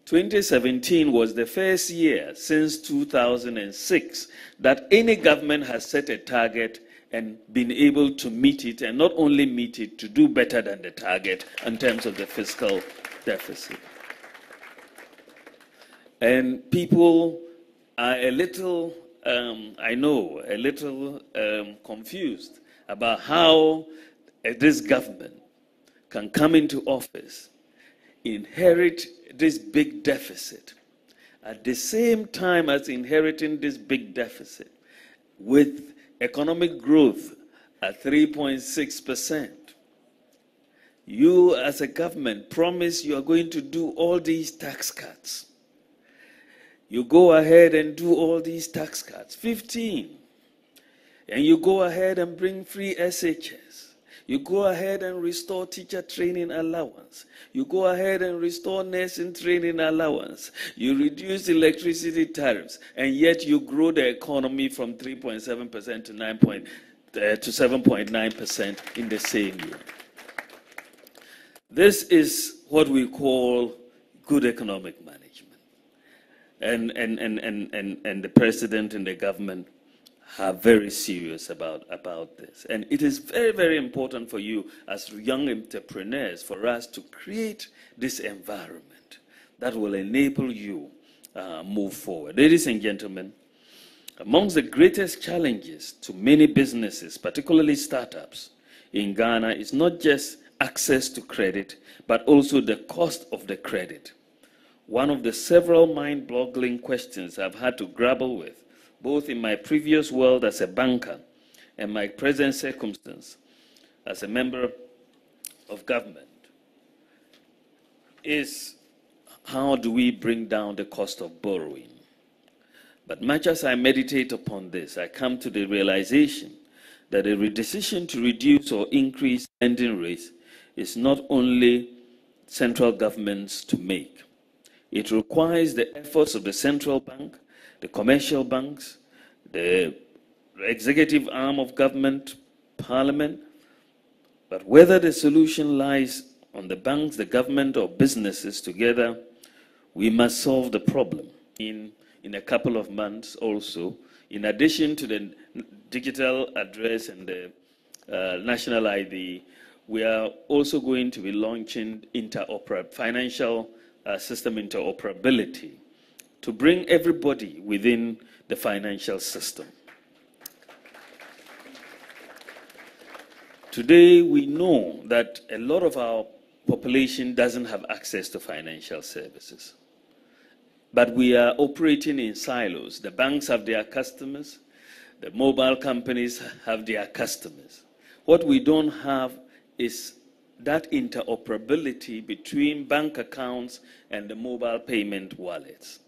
2017 was the first year since 2006 that any government has set a target and been able to meet it, and not only meet it, to do better than the target in terms of the fiscal deficit. And people are a little, I know, a little confused about how this government can come into office, inherit this big deficit, at the same time as inheriting this big deficit, with economic growth at 3.6%. You, as a government, promise you are going to do all these tax cuts. You go ahead and do all these tax cuts, 15. And you go ahead and bring free SHS. You go ahead and restore teacher training allowance. You go ahead and restore nursing training allowance. You reduce electricity tariffs, and yet you grow the economy from 3.7% to 7.9% in the same year. This is what we call good economic management. And the president and the government are very serious about this. And it is very, very important for you as young entrepreneurs for us to create this environment that will enable you move forward. Ladies and gentlemen, amongst the greatest challenges to many businesses, particularly startups in Ghana, is not just access to credit, but also the cost of the credit. One of the several mind-boggling questions I've had to grapple with, both in my previous world as a banker and my present circumstance as a member of government, is how do we bring down the cost of borrowing? But much as I meditate upon this, I come to the realization that a decision to reduce or increase lending rates is not only central governments to make. It requires the efforts of the central bank, the commercial banks, the executive arm of government, parliament. But whether the solution lies on the banks, the government, or businesses together, we must solve the problem. In a couple of months also, in addition to the digital address and the national ID, we are also going to be launching financial system interoperability to bring everybody within the financial system. Today, we know that a lot of our population doesn't have access to financial services. But we are operating in silos. The banks have their customers. The mobile companies have their customers. What we don't have is that interoperability between bank accounts and the mobile payment wallets.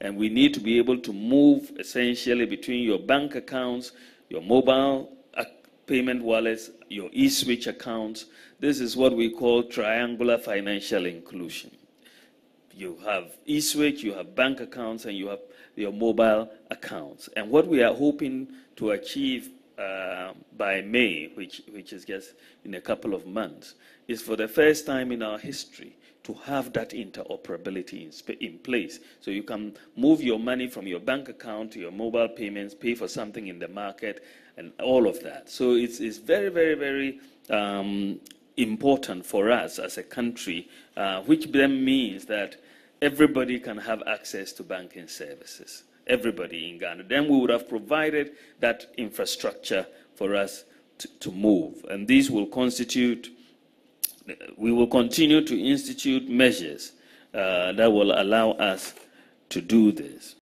And we need to be able to move essentially between your bank accounts, your mobile payment wallets, your e-switch accounts. This is what we call triangular financial inclusion. You have e-switch, you have bank accounts, and you have your mobile accounts. And what we are hoping to achieve by May, which is just in a couple of months, is for the first time in our history to have that interoperability in place. So you can move your money from your bank account to your mobile payments, pay for something in the market, and all of that. So it's very, very, very important for us as a country, which then means that everybody can have access to banking services. Everybody in Ghana. Then we would have provided that infrastructure for us to move. And these will constitute, we will continue to institute measures that will allow us to do this.